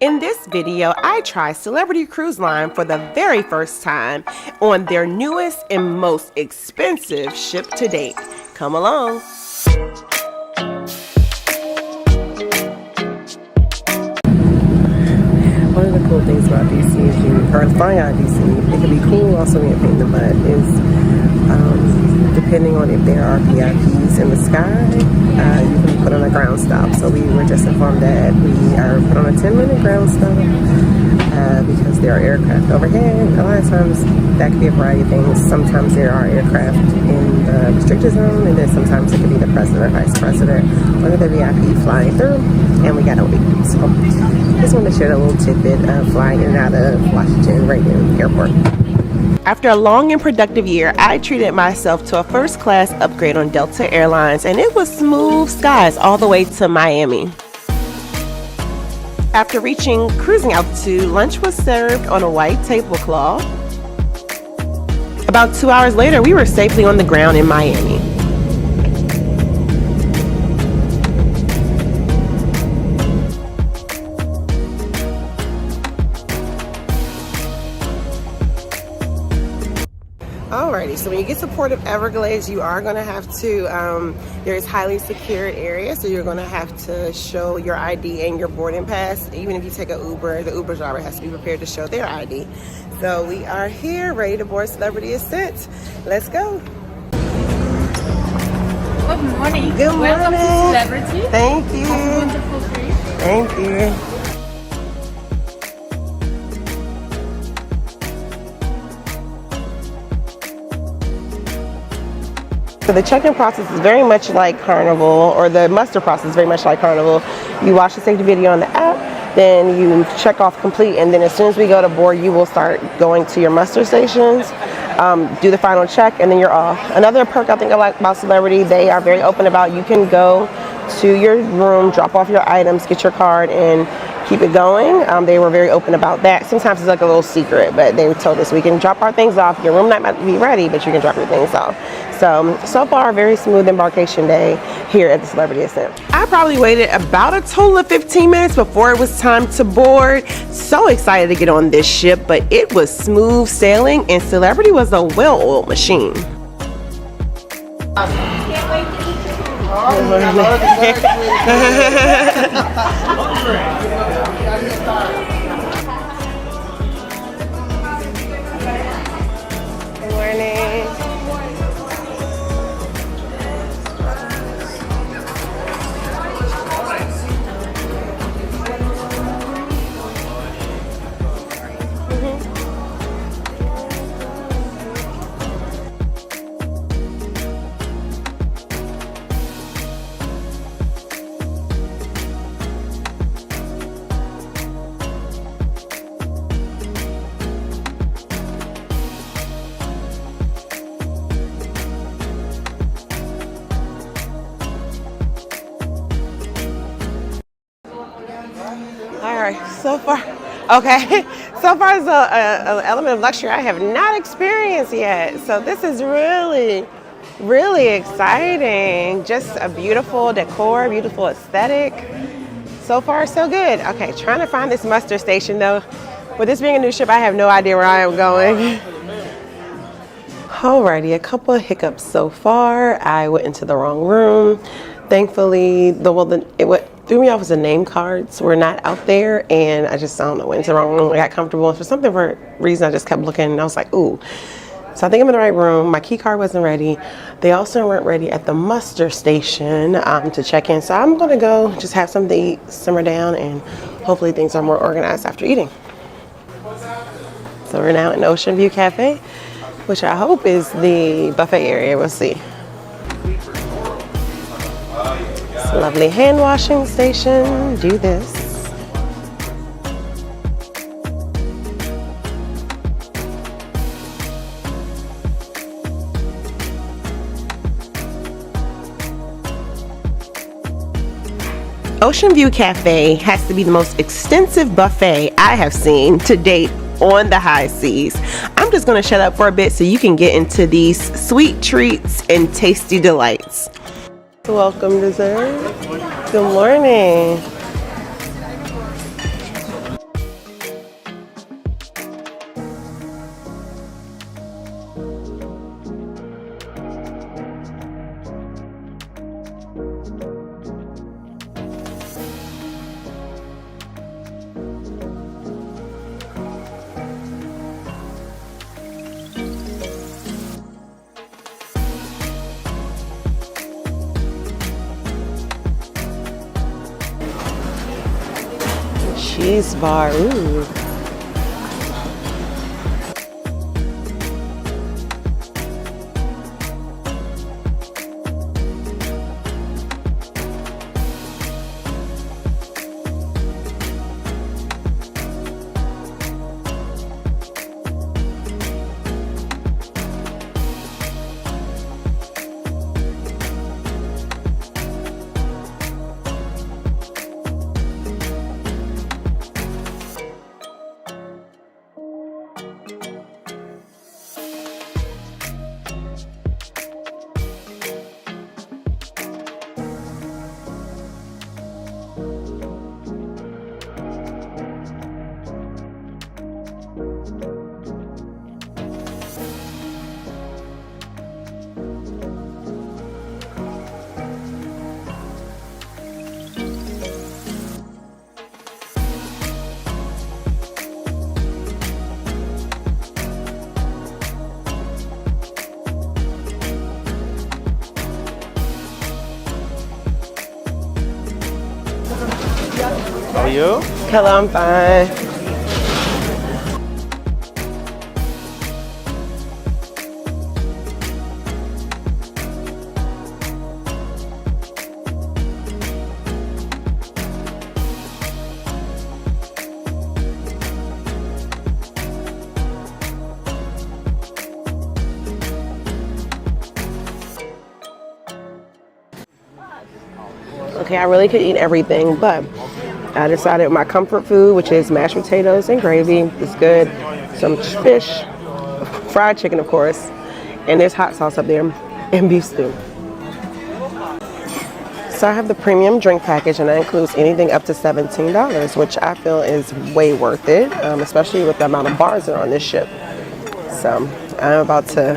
In this video, I try Celebrity Cruise Line for the very first time on their newest and most expensive ship to date. Come along. One of the cool things about DC is or flying out of DC, it can be cool also when you're painting the butt, is depending on if there are VIPs in the sky, you can be put on a ground stop. So we were just informed that we are put on a 10-minute ground stop because there are aircraft overhead. A lot of times that could be a variety of things. Sometimes there are aircraft in the restricted zone, and then sometimes it could be the president or vice president, one of the VIP flying through, and we gotta wait. So just wanted to share a little tidbit of flying in and out of Washington Reagan Airport. After a long and productive year, I treated myself to a first class upgrade on Delta Airlines, and it was smooth skies all the way to Miami. After reaching cruising altitude, lunch was served on a white tablecloth. About 2 hours later, we were safely on the ground in Miami. Alrighty, so when you get to Port of Everglades, you are going to have to, there's highly secured area, so you're going to have to show your ID and your boarding pass. Even if you take an Uber, the Uber driver has to be prepared to show their ID. So we are here, ready to board Celebrity Ascent. Let's go. Good morning. Good morning. Welcome to Celebrity. Thank you. Have a wonderful trip. Thank you. So the check-in process is very much like Carnival, or the muster process is very much like Carnival. You watch the safety video on the app, then you check off complete, and then as soon as we go to board, you will start going to your muster stations, do the final check, and then you're off. Another perk I think I like about Celebrity, they are very open about you can go to your room, drop off your items, get your card, and keep it going. They were very open about that. Sometimes it's like a little secret, but they told us we can drop our things off. Your room might not be ready, but you can drop your things off. So far, a very smooth embarkation day here at the Celebrity Ascent. I probably waited about a total of 15 minutes before it was time to board. So excited to get on this ship, but it was smooth sailing, and Celebrity was a well-oiled machine. Can't wait to eat your food. Good morning. Alright, so far it's an element of luxury I have not experienced yet. So this is really exciting. Just a beautiful decor, beautiful aesthetic. So far, so good. Okay, trying to find this muster station though. With this being a new ship, I have no idea where I am going. Alrighty, a couple of hiccups so far. I went into the wrong room. Thankfully, what threw me off was the name cards were not out there, and I don't know, went into the wrong room. I got comfortable, and for reason I just kept looking, and I was like, ooh. So I think I'm in the right room. My key card wasn't ready. They also weren't ready at the muster station to check in. So I'm gonna go just have something to eat, simmer down, and hopefully things are more organized after eating. So we're now in Ocean View Cafe, which I hope is the buffet area. We'll see. Lovely hand washing station. Do this. Ocean View Cafe has to be the most extensive buffet I have seen to date on the high seas. I'm just going to shut up for a bit so you can get into these sweet treats and tasty delights. Welcome, dessert. Good morning. cheese bar. Ooh. How are you? Hello, I'm fine. Okay, I really could eat everything, but I decided my comfort food, which is mashed potatoes and gravy, is good. Some fish, fried chicken, of course, and there's hot sauce up there, and beef stew. So I have the premium drink package, and that includes anything up to $17, which I feel is way worth it, especially with the amount of bars that are on this ship. So I'm about to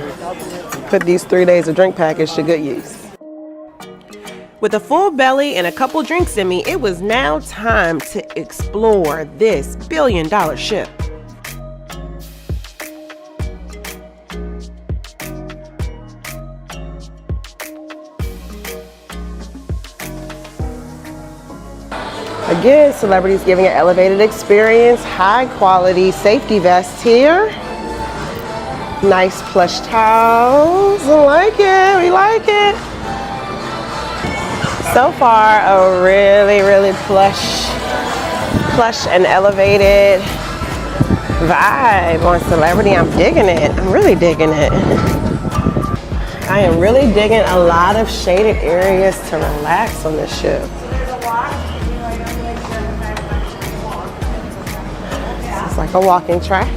put these 3 days of drink package to good use. With a full belly and a couple drinks in me, it was now time to explore this billion-dollar ship. Again, Celebrity's giving an elevated experience, high quality safety vest here. Nice plush towels, I like it, we like it. So far, a really plush and elevated vibe on Celebrity. I'm digging it. I'm really digging it. I am really digging a lot of shaded areas to relax on this ship. It's like a walking track.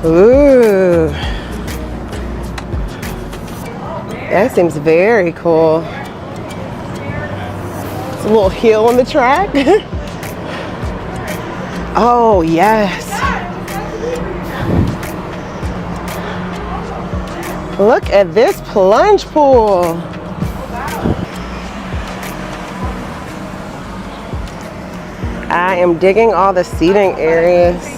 Ooh, that seems very cool. It's a little hill on the track. Oh, yes. Look at this plunge pool. I am digging all the seating areas.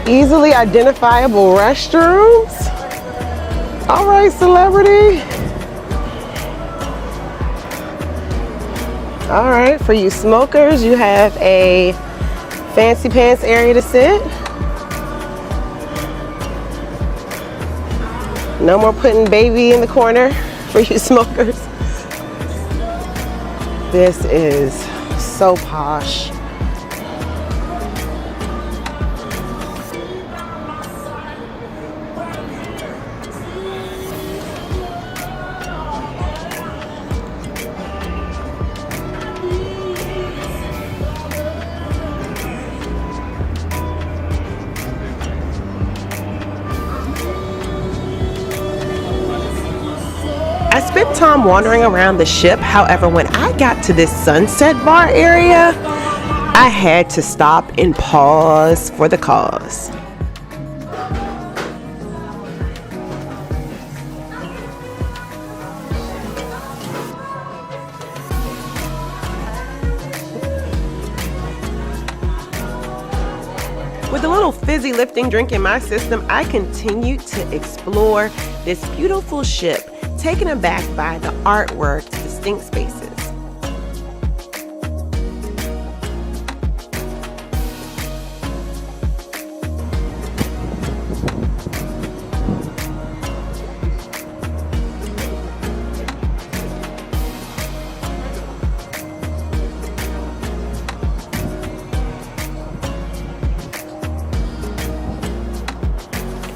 Easily identifiable restrooms. All right, Celebrity. All right, for you smokers, you have a fancy pants area to sit. No more putting baby in the corner for you smokers. This is so posh. I spent time wandering around the ship. However, when I got to this sunset bar area, I had to stop and pause for the cause. With a little fizzy lifting drink in my system, I continued to explore this beautiful ship, taken aback by the artwork, distinct spaces.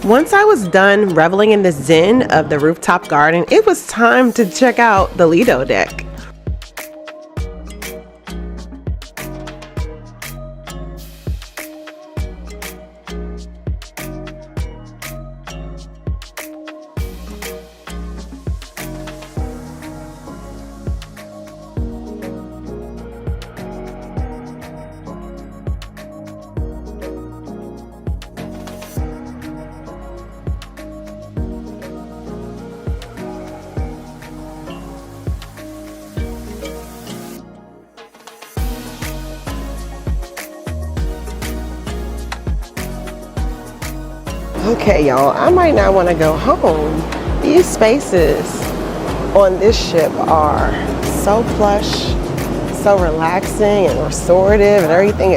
Once I was done reveling in the zen of the rooftop garden, it was time to check out the Lido deck. Okay, y'all, I might not want to go home. These spaces on this ship are so plush, so relaxing and restorative, and everything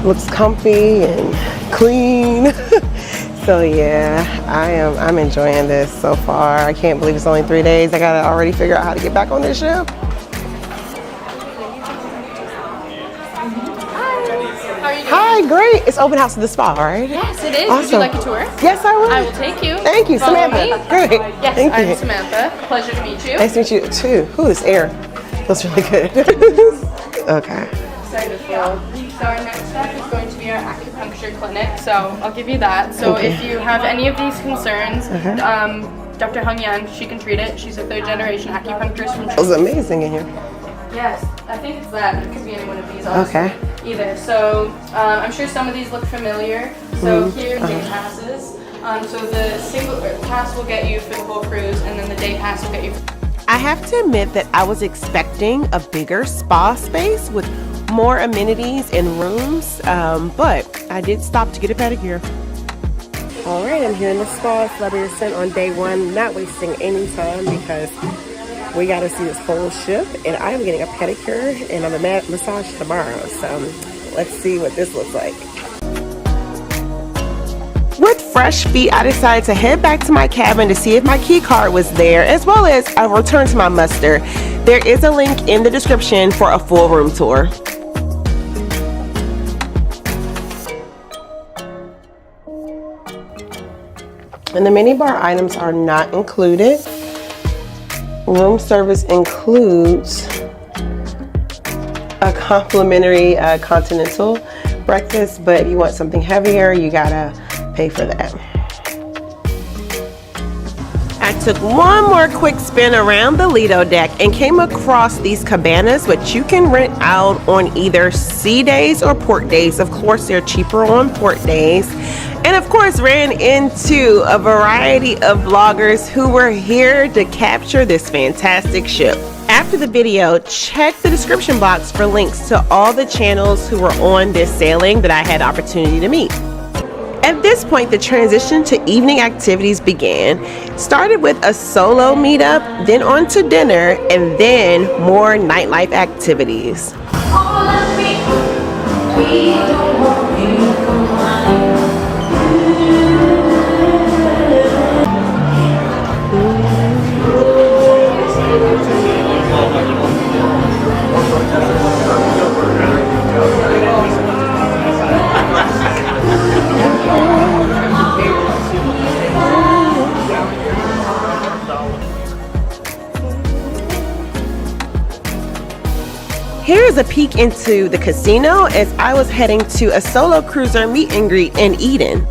looks comfy and clean. So yeah, I'm enjoying this so far. I can't believe it's only 3 days. I gotta already figure out how to get back on this ship. Hi, great. It's open house at the spa, right? Yes, it is. Awesome. Would you like a tour? Yes, I would. I will take you. Thank you, Follow Samantha. me. Great. Yes, Thank you. I'm Samantha. Pleasure to meet you. Nice to meet you too. Ooh, this air feels really good. Okay. Excited for you. So our next step is going to be our acupuncture clinic. So I'll give you that. So Okay. if you have any of these concerns, Dr. Hung Yan, she can treat it. She's a 3rd generation acupuncturist from It was amazing in here. Yes, I think it's that. It could be any one of these also. Okay. Either. So I'm sure some of these look familiar. So here, day passes. So the single pass will get you for the whole cruise, and then the day pass will get you. I have to admit that I was expecting a bigger spa space with more amenities and rooms, but I did stop to get a pedicure. All right, I'm here in the spa, Celebrity Ascent on day 1, not wasting any time because we got to see this whole ship, and I'm getting a pedicure and a massage tomorrow, so let's see what this looks like. With fresh feet, I decided to head back to my cabin to see if my key card was there, as well as a return to my muster. There is a link in the description for a full room tour. And the minibar items are not included. Room service includes a complimentary continental breakfast, but if you want something heavier, you gotta pay for that. I took one more quick spin around the Lido deck and came across these cabanas, which you can rent out on either sea days or port days. Of course, they're cheaper on port days. And of course, ran into a variety of vloggers who were here to capture this fantastic ship. After the video, check the description box for links to all the channels who were on this sailing that I had opportunity to meet. At this point, the transition to evening activities began. Started with a solo meetup, then on to dinner, and then more nightlife activities. Here's a peek into the casino as I was heading to a solo cruiser meet and greet in Eden.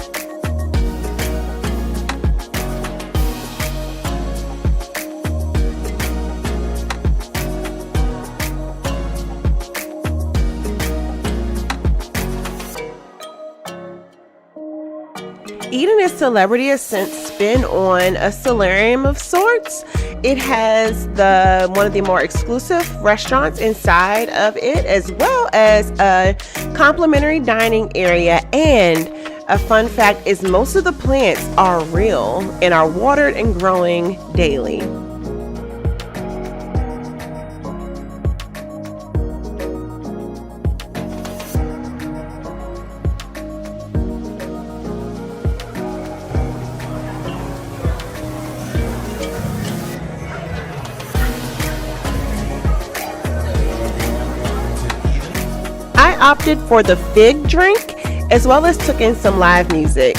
Celebrity Ascent spin on a solarium of sorts. It has one of the more exclusive restaurants inside of it, as well as a complimentary dining area. And a fun fact is most of the plants are real and are watered and growing daily. I opted for the fig drink, as well as took in some live music.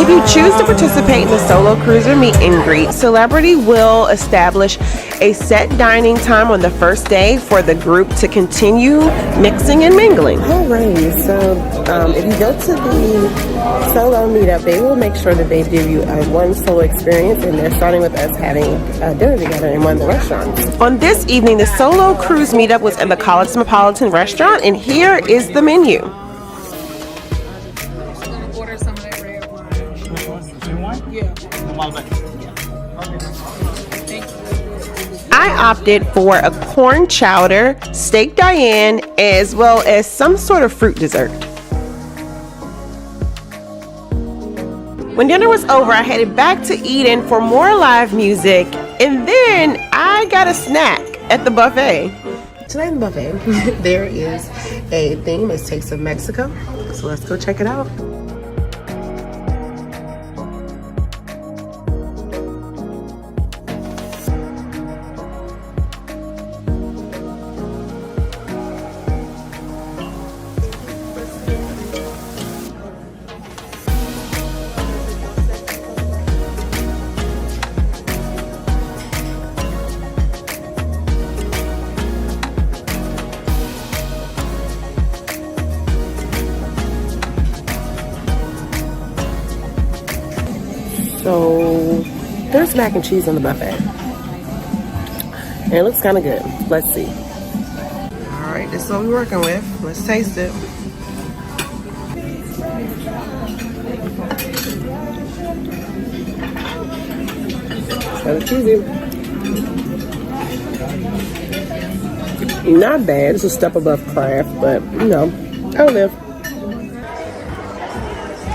If you choose to participate in the solo cruiser meet and greet, Celebrity will establish a set dining time on the first day for the group to continue mixing and mingling. Alrighty, so if you go to the solo meetup, they will make sure that they give you one solo experience, and they're starting with us having dinner together in one of the restaurants. On this evening, the solo cruise meetup was in the Cosmopolitan restaurant, and here is the menu. Order some of that red wine. Yeah. I opted for a corn chowder, steak Diane, as well as some sort of fruit dessert. When dinner was over, I headed back to Eden for more live music, and then I got a snack at the buffet. Tonight in the buffet, there is a theme. It takes of Mexico, so let's go check it out. So there's mac and cheese on the buffet, and it looks kind of good. Let's see. All right, this is what we're working with. Let's taste it. Kind of cheesy. Not bad. It's a step above Kraft, but you know, I'll live.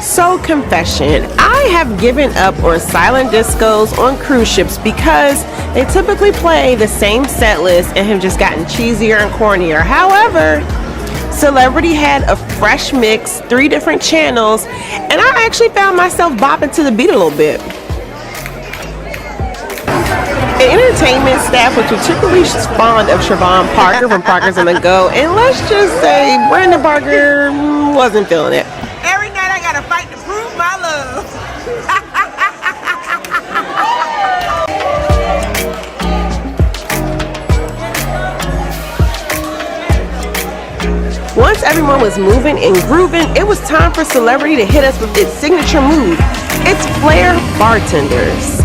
So, confession, I have given up on silent discos on cruise ships because they typically play the same set list and have just gotten cheesier and cornier. However, Celebrity had a fresh mix, 3 different channels, and I actually found myself bopping to the beat a little bit. The entertainment staff was particularly fond of Siobhan Parker from Parker's on the Go, and let's just say Brandon Parker wasn't feeling it. Every night I gotta fight to prove my love. Once everyone was moving and grooving, it was time for Celebrity to hit us with its signature move. It's Flair Bartenders.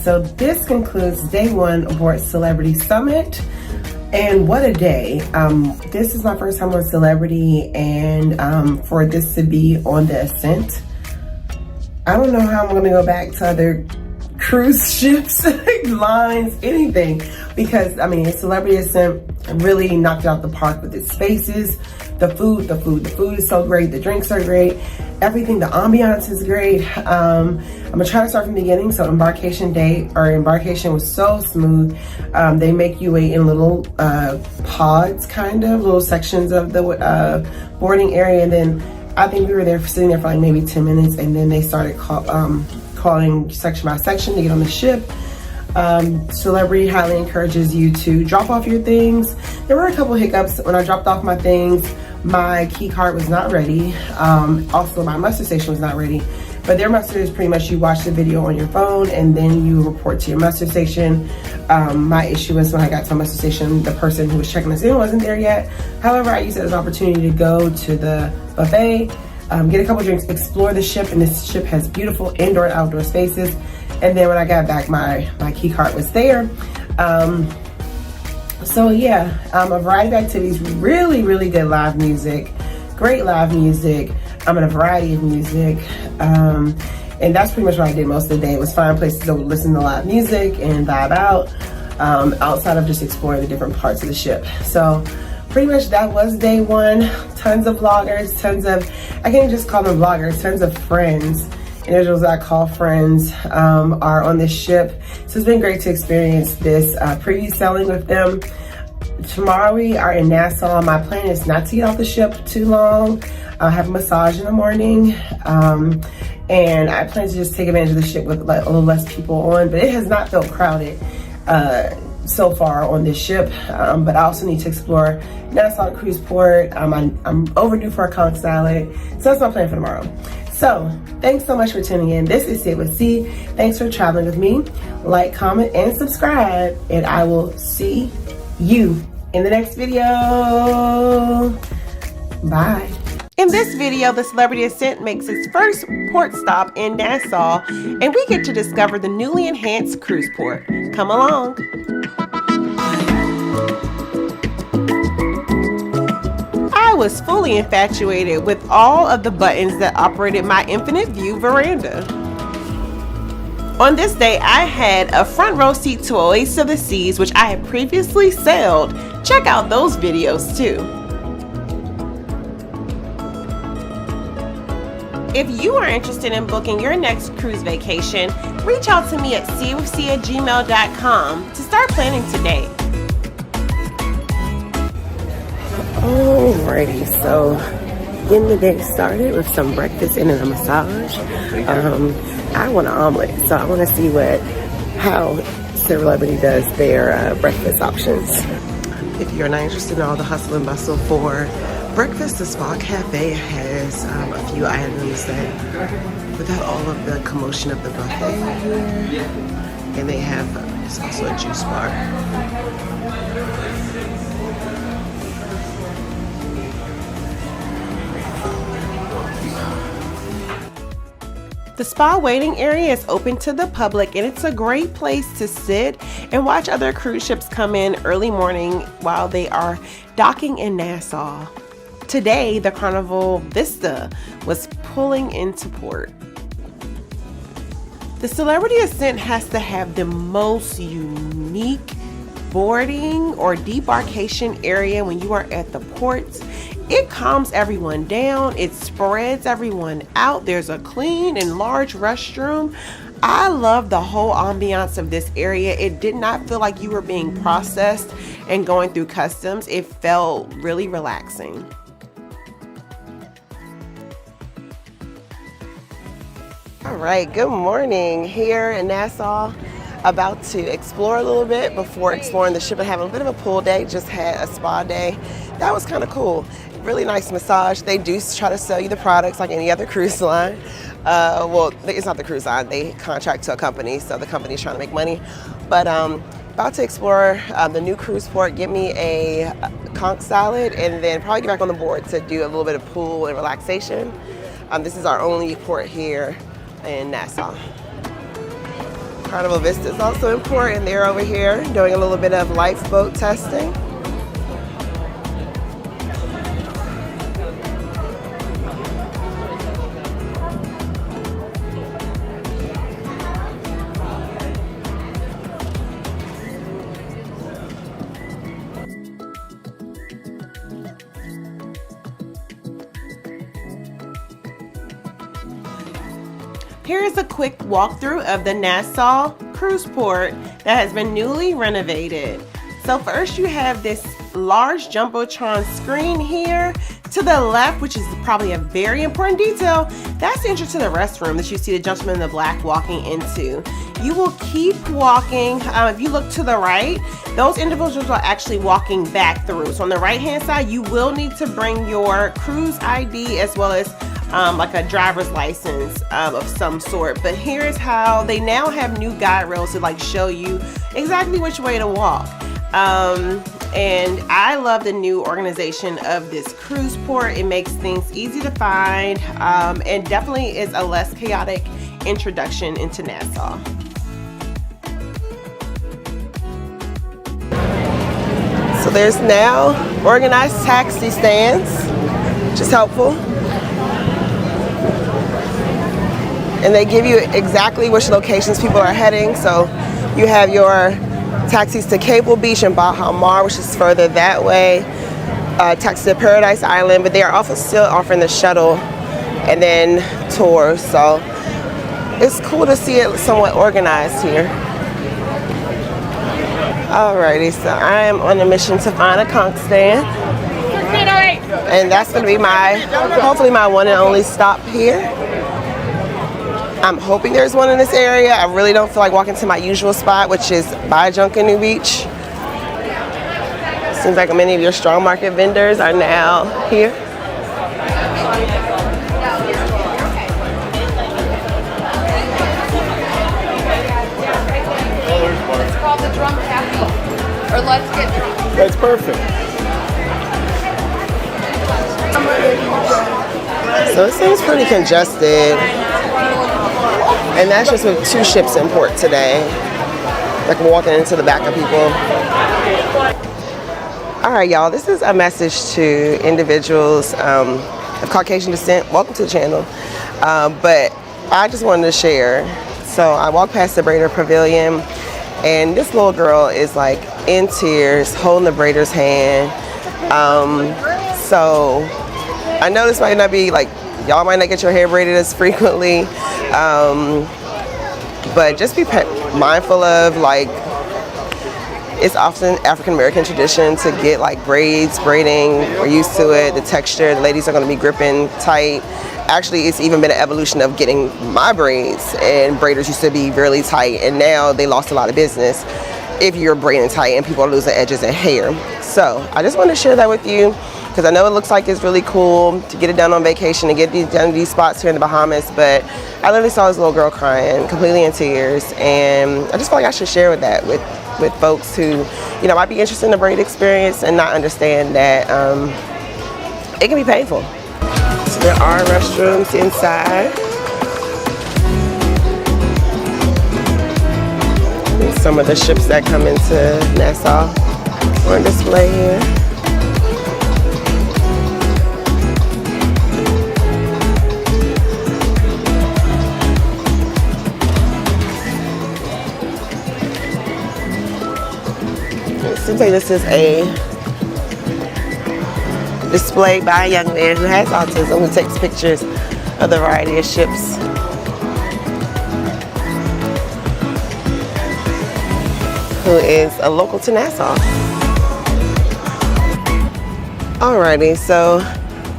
So this concludes day 1 aboard Celebrity Summit, and what a day. This is my first time on Celebrity, and for this to be on the Ascent, I don't know how I'm going to go back to other cruise ships, lines, anything. Because, I mean, Celebrity Ascent really knocked it out the park with its spaces. The food is so great. The drinks are great. Everything, the ambiance is great. I'm gonna try to start from the beginning. So embarkation was so smooth. They make you wait in little pods, kind of little sections of the boarding area, and then I think we were there sitting there for like maybe 10 minutes, and then they started calling section by section to get on the ship. Celebrity highly encourages you to drop off your things. There were a couple hiccups when I dropped off my things. My key card was not ready. Also, my muster station was not ready. But their muster is pretty much you watch the video on your phone and then you report to your muster station. My issue was when I got to my muster station, the person who was checking us in wasn't there yet. However, I used it as an opportunity to go to the buffet, get a couple drinks, explore the ship, and this ship has beautiful indoor and outdoor spaces. And then when I got back, my key card was there. So yeah, a variety of activities, really, really good live music, great live music. I'm in a variety of music. And that's pretty much what I did most of the day. It was find places to listen to live music and vibe out, outside of just exploring the different parts of the ship. So pretty much that was day one. Tons of vloggers, I can't just call them vloggers, tons of friends, individuals that I call friends, are on this ship. So it's been great to experience this preview selling with them. Tomorrow we are in Nassau. My plan is not to get off the ship too long. I'll have a massage in the morning. And I plan to just take advantage of the ship with like a little less people on, but it has not felt crowded so far on this ship. But I also need to explore Nassau cruise port. I'm overdue for a conch salad. So that's my plan for tomorrow. So thanks so much for tuning in. This is Sit with C. Thanks for traveling with me. Like, comment, and subscribe, and I will see you in the next video. Bye. In this video, the Celebrity Ascent makes its first port stop in Nassau, and we get to discover the newly enhanced cruise port. Come along. I was fully infatuated with all of the buttons that operated my infinite view veranda. On this day, I had a front row seat to Oasis of the Seas, which I had previously sailed. Check out those videos too. If you are interested in booking your next cruise vacation, reach out to me at sitwithc@gmail.com to start planning today. Alrighty, so getting the day started with some breakfast and a massage. I want an omelet, so I want to see how Celebrity does their breakfast options. If you're not interested in all the hustle and bustle for breakfast, the Spa Cafe has a few items that, without all of the commotion of the buffet here, and they have it's also a juice bar. The spa waiting area is open to the public, and it's a great place to sit and watch other cruise ships come in early morning while they are docking in Nassau. Today, the Carnival Vista was pulling into port. The Celebrity Ascent has to have the most unique boarding or debarkation area when you are at the ports. It calms everyone down. It spreads everyone out. There's a clean and large restroom. I love the whole ambiance of this area. It did not feel like you were being processed and going through customs. It felt really relaxing. All right, good morning here in Nassau. About to explore a little bit before exploring the ship and having a bit of a pool day. Just had a spa day. That was kind of cool. Really nice massage. They do try to sell you the products like any other cruise line. Well, it's not the cruise line. They contract to a company, so the company's trying to make money. But about to explore the new cruise port, get me a conch salad, and then probably get back on the board to do a little bit of pool and relaxation. This is our only port here in Nassau. Carnival Vista is also in port, and they're over here doing a little bit of lifeboat testing. Here's a quick walkthrough of the Nassau cruise port that has been newly renovated. So first you have this large Jumbotron screen here. To the left, which is probably a very important detail, that's the entrance to the restroom that you see the gentleman in the black walking into. You will keep walking. If you look to the right, those individuals are actually walking back through. So on the right hand side, you will need to bring your cruise ID as well as like a driver's license of some sort. But here's how they now have new guide rails to like show you exactly which way to walk. And I love the new organization of this cruise port. It makes things easy to find and definitely is a less chaotic introduction into Nassau. So there's now organized taxi stands, which is helpful. And they give you exactly which locations people are heading. So you have your taxis to Cable Beach and Baha Mar, which is further that way. Taxis to Paradise Island, but they are also still offering the shuttle and then tours. So it's cool to see it somewhat organized here. Alrighty, so I am on a mission to find a conch stand. And that's gonna be hopefully my one and only stop here. I'm hoping there's one in this area. I really don't feel like walking to my usual spot, which is by Junkanoo Beach. Seems like many of your strong market vendors are now here. It's called the Drunk Happy, or Let's Get Drunk. That's perfect. So it seems pretty congested. And that's just with 2 ships in port today. Like we're walking into the back of people. All right, y'all, this is a message to individuals of Caucasian descent. Welcome to the channel. But I just wanted to share. So I walked past the Braider Pavilion and this little girl is like in tears holding the braider's hand. So I know this might not be like, y'all might not get your hair braided as frequently, but just be mindful of like, it's often African American tradition to get like braids, braiding. We're used to it, the texture, the ladies are gonna be gripping tight. Actually, it's even been an evolution of getting my braids, and braiders used to be really tight, and now they lost a lot of business if you're braiding tight and people are losing edges and hair. So I just wanted to share that with you, because I know it looks like it's really cool to get it done on vacation and get done these spots here in the Bahamas, but I literally saw this little girl crying, completely in tears, and I just feel like I should share that with folks who, you know, might be interested in the braid experience and not understand that it can be painful. So there are restrooms inside. And some of the ships that come into Nassau are on display here. It seems like this is a display by a young man who has autism, who takes pictures of the variety of ships. Who is a local to Nassau. Alrighty, so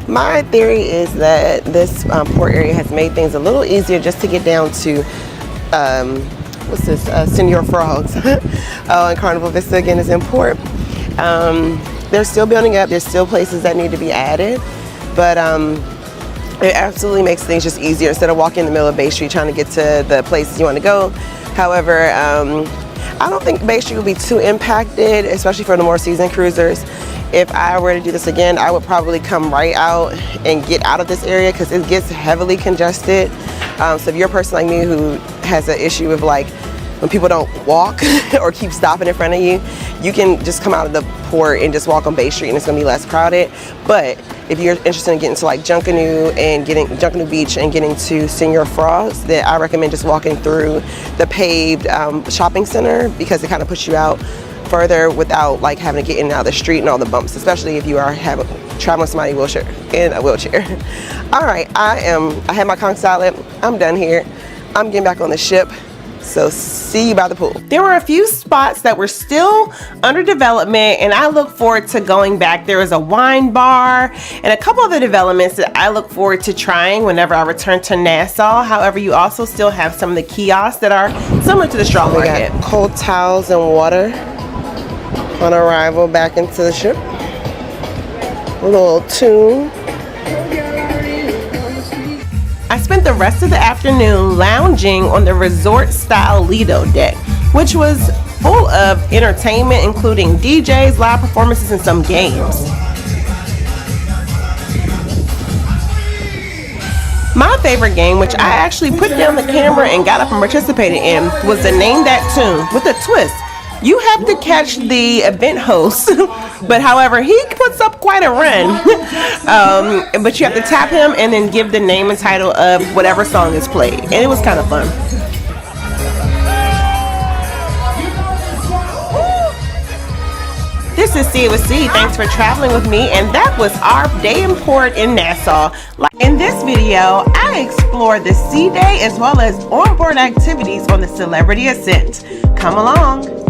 my theory is that this port area has made things a little easier just to get down to what's this? Senor Frogs. And Carnival Vista again is in port. They're still building up. There's still places that need to be added, but it absolutely makes things just easier instead of walking in the middle of Bay Street trying to get to the places you want to go. However, I don't think Bay Street will be too impacted, especially for the more seasoned cruisers. If I were to do this again, I would probably come right out and get out of this area because it gets heavily congested. So if you're a person like me who has an issue with like when people don't walk or keep stopping in front of you, you can just come out of the port and just walk on Bay Street and it's gonna be less crowded. But if you're interested in getting to like Junkanoo Beach and getting to Senor Frogs, then I recommend just walking through the paved shopping center because it kind of puts you out further without like having to get in and out of the street and all the bumps, especially if you are traveling with somebody in a wheelchair. All right, I had my conch salad. I'm done here. I'm getting back on the ship. So see you by the pool. There were a few spots that were still under development and I look forward to going back. There was a wine bar and a couple other developments that I look forward to trying whenever I return to Nassau. However, you also still have some of the kiosks that are similar to the straw market. We got cold towels and water on arrival back into the ship. A little tune. I spent the rest of the afternoon lounging on the resort-style Lido deck, which was full of entertainment, including DJs, live performances, and some games. My favorite game, which I actually put down the camera and got up and participated in, was the Name That Tune with a twist. You have to catch the event host, but however, he puts up quite a run. But you have to tap him and then give the name and title of whatever song is played. And it was kind of fun. This is C with C. Thanks for traveling with me. And that was our day in port in Nassau. In this video, I explored the sea day as well as onboard activities on the Celebrity Ascent. Come along.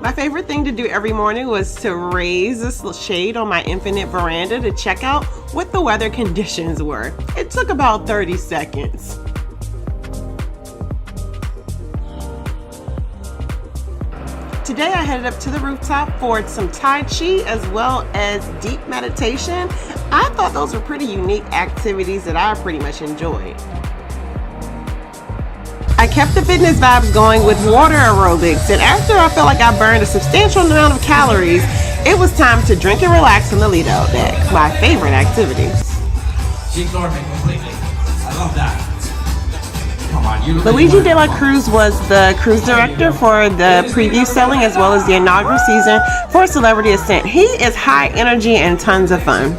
My favorite thing to do every morning was to raise this shade on my infinite veranda to check out what the weather conditions were. It took about 30 seconds. Today I headed up to the rooftop for some Tai Chi as well as deep meditation. I thought those were pretty unique activities that I pretty much enjoyed. I kept the fitness vibes going with water aerobics, and after I felt like I burned a substantial amount of calories, it was time to drink and relax on the Lido deck, my favorite activity. She ignored me completely. I love that. Come on, you Luigi De La Cruz was the cruise director for the preview selling as well as the inaugural season for Celebrity Ascent. He is high energy and tons of fun.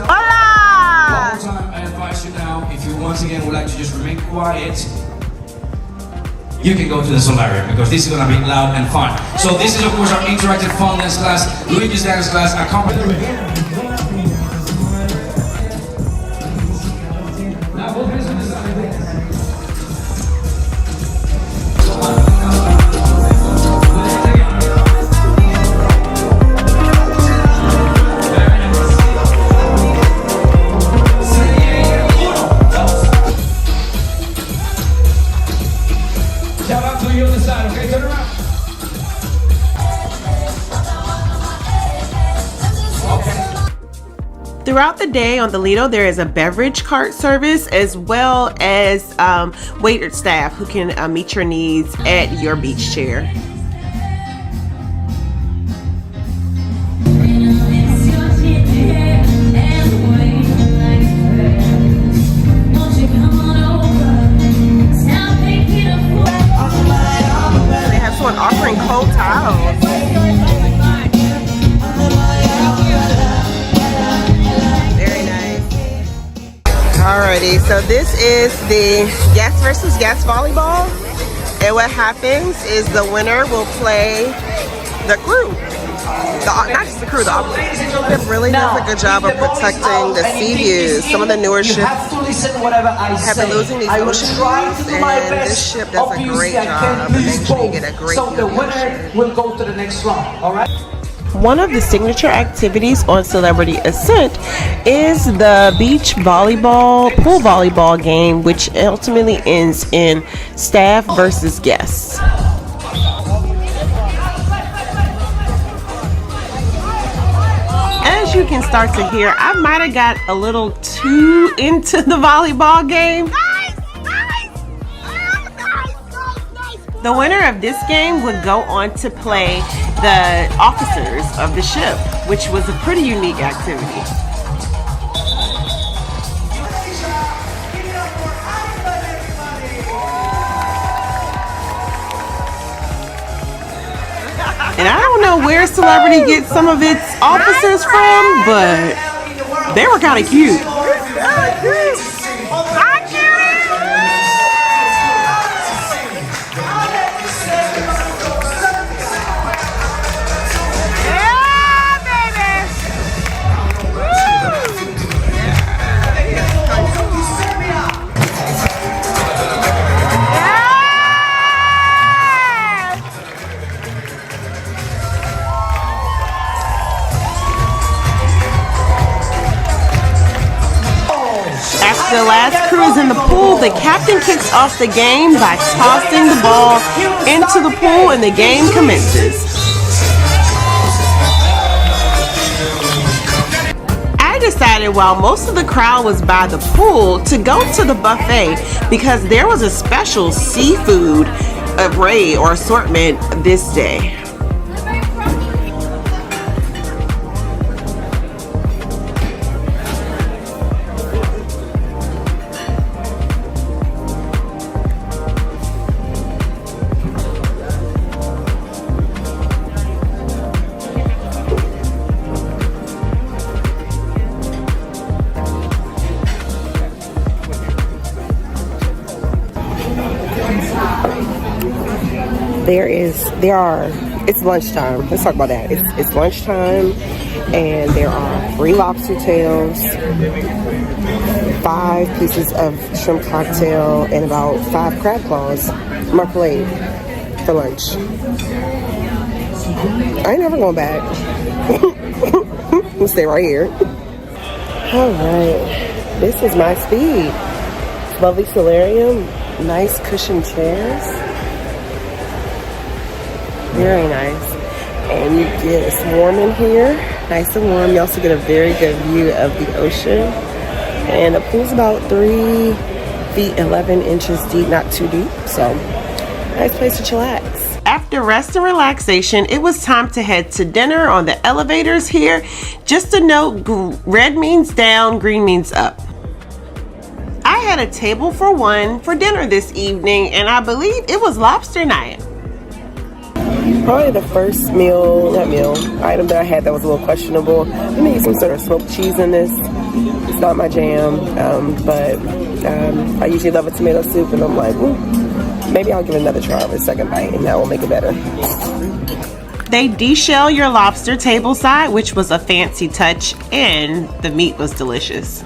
Hola! One more time, I advise you now, if you once again would like to just remain quiet, you can go to the solarium because this is going to be loud and fun. So this is of course our interactive fun dance class, Luigi's dance class, accompanied. Now we'll visit the side. Throughout the day on the Lido, there is a beverage cart service as well as waiter staff who can meet your needs at your beach chair. They have someone offering cold towels. Alrighty, so this is the guest versus guest volleyball, and what happens is the winner will play the crew. Not just the crew, the opposite. It really does a good job of protecting the sea views. Some of the newer ships have been losing these ocean views, and this ship does a great job of making sure you get a great view. So the winner will go to the next round, alright? One of the signature activities on Celebrity Ascent is the beach volleyball, pool volleyball game, which ultimately ends in staff versus guests. As you can start to hear, I might have got a little too into the volleyball game. The winner of this game would go on to play the officers of the ship, which was a pretty unique activity. And I don't know where Celebrity gets some of its officers from, but they were kind of cute. After the last crew is in the pool, the captain kicks off the game by tossing the ball into the pool and the game commences. I decided while most of the crowd was by the pool to go to the buffet because there was a special seafood array or assortment this day. It's lunchtime. Let's talk about that. It's lunchtime, and there are 3 lobster tails, 5 pieces of shrimp cocktail, and about 5 crab claws on my plate for lunch. I ain't never going back. I'm gonna stay right here. All right, this is my speed. Lovely solarium, nice cushioned chairs. Very nice. And you get, it's warm in here, nice and warm. You also get a very good view of the ocean. And the pool's about 3 feet 11 inches deep, not too deep. So, nice place to chillax. After rest and relaxation, it was time to head to dinner on the elevators here. Just a note, red means down, green means up. I had a table for 1 for dinner this evening, and I believe it was lobster night. Probably the first item that I had that was a little questionable. I need some sort of smoked cheese in this. It's not my jam, but I usually love a tomato soup, and I'm like, maybe I'll give it another try with a second bite, and that will make it better. They de-shell your lobster table side, which was a fancy touch, and the meat was delicious.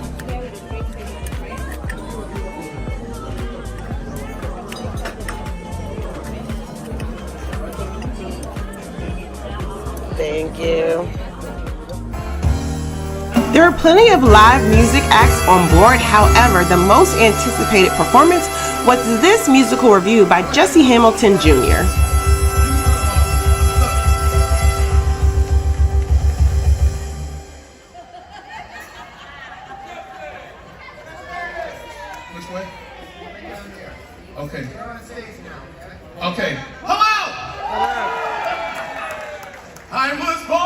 Thank you. There are plenty of live music acts on board. However, the most anticipated performance was this musical review by Jesse Hamilton Jr. Which way? Okay. Okay. Hello! I was born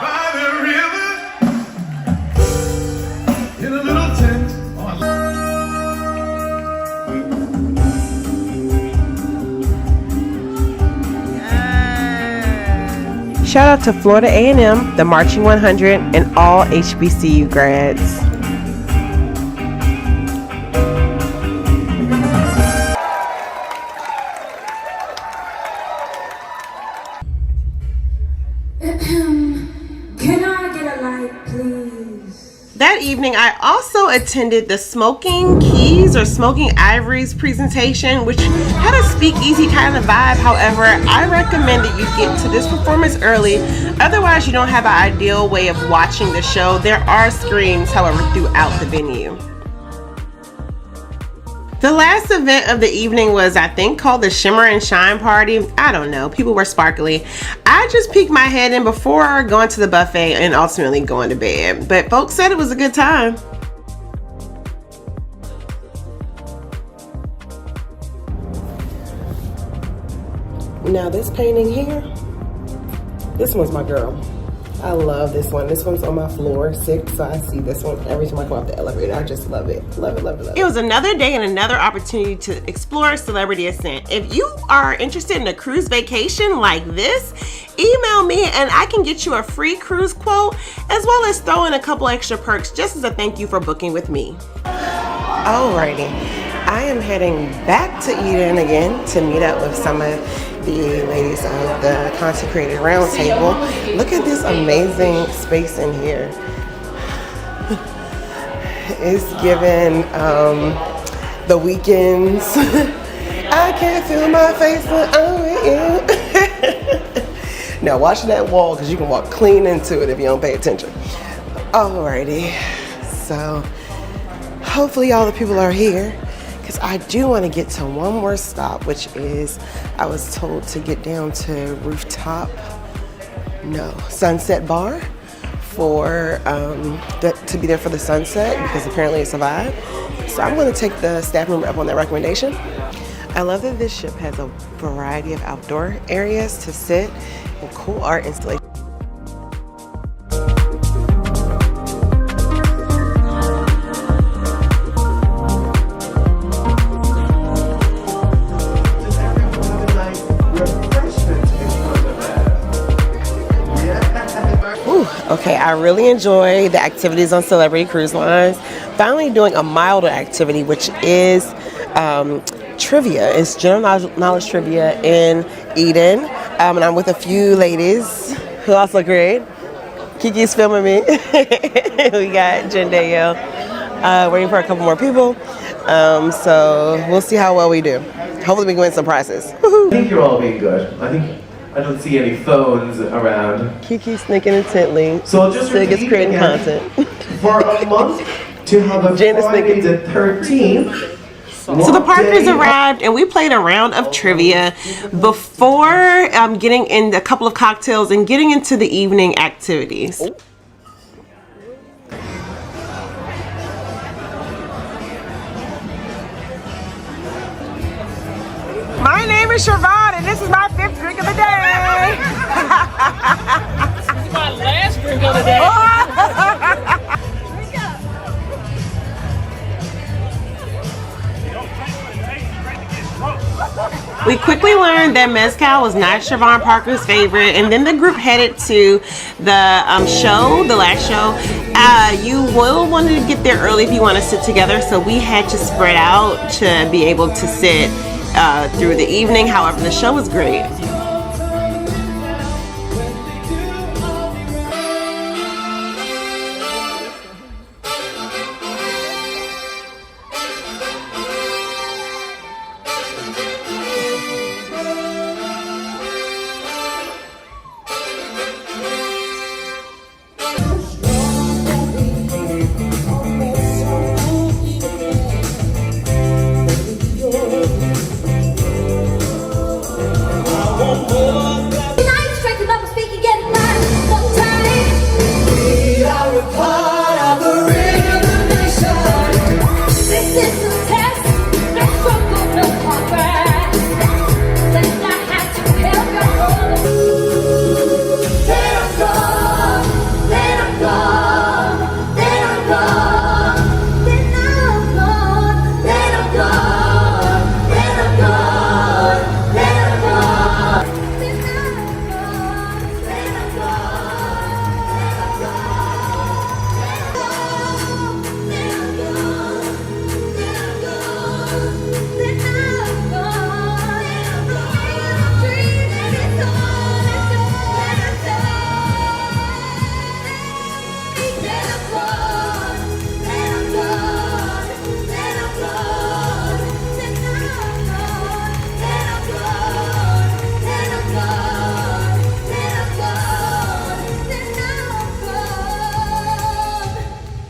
by the river in a little tent. Shout out to Florida A&M, the Marching 100, and all HBCU grads. Can I get a light, please? That evening, I also attended the Smoking Keys or Smoking Ivories presentation, which had a speakeasy kind of vibe. However, I recommend that you get to this performance early. Otherwise, you don't have an ideal way of watching the show. There are screens, however, throughout the venue. The last event of the evening was, I think, called the Shimmer and Shine Party. I don't know. People were sparkly. I just peeked my head in before going to the buffet and ultimately going to bed. But folks said it was a good time. Now this painting here, this one's my girl. I love this one. This one's on my floor 6, so I see this one every time I come up the elevator. I just love it. Love it, love it, love it. It was another day and another opportunity to explore Celebrity Ascent. If you are interested in a cruise vacation like this, email me and I can get you a free cruise quote, as well as throw in a couple extra perks just as a thank you for booking with me. Alrighty, I am heading back to Eden again to meet up with some of the ladies of the Consecrated Round Table. Look at this amazing space in here. It's given the weekends I can't feel my face, but I'm with you. Now watch that wall because you can walk clean into it if you don't pay attention. Alrighty, so hopefully all the people are here because I do want to get to one more stop, which is I was told to get down to Sunset Bar for to be there for the sunset because apparently it's a vibe. So I'm going to take the staff member up on that recommendation. I love that this ship has a variety of outdoor areas to sit and cool art installations. Okay, I really enjoy the activities on Celebrity Cruise Lines. Finally doing a milder activity, which is trivia. It's general knowledge trivia in Eden. And I'm with a few ladies who also great. Kiki's filming me. We got Jen Dale. Waiting for a couple more people. So we'll see how well we do. Hopefully we can win some prizes. I think you're all being good. I don't see any phones around. Kiki's sneaking intently. So I'll just Sig is creating content. For a month to have a Jen is Friday thinking. the 13th. So the Parkers arrived and we played a round of trivia before getting in a couple of cocktails and getting into the evening activities. My name is Siobhan and this is my 5th drink of the day. This is my last drink of the day. We quickly learned that mezcal was not Siobhan Parker's favorite, and then the group headed to the show, the last show. You will want to get there early if you want to sit together, so we had to spread out to be able to sit through the evening. However, the show was great.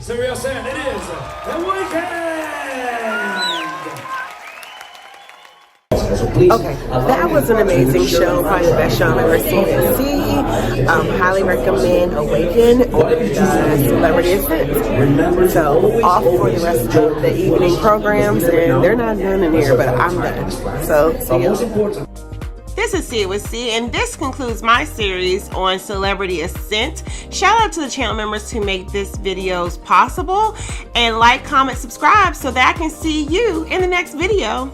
Celebrity Ascent, it is the weekend! Okay, that was an amazing show, probably the best show I've ever seen at sea. Highly recommend Awaken or the Celebrity Ascent. So off for the rest of the evening programs, and they're not done in here, but I'm done. So see you. This is See It With C, and this concludes my series on Celebrity Ascent. Shout out to the channel members who make this videos possible, and like, comment, subscribe so that I can see you in the next video.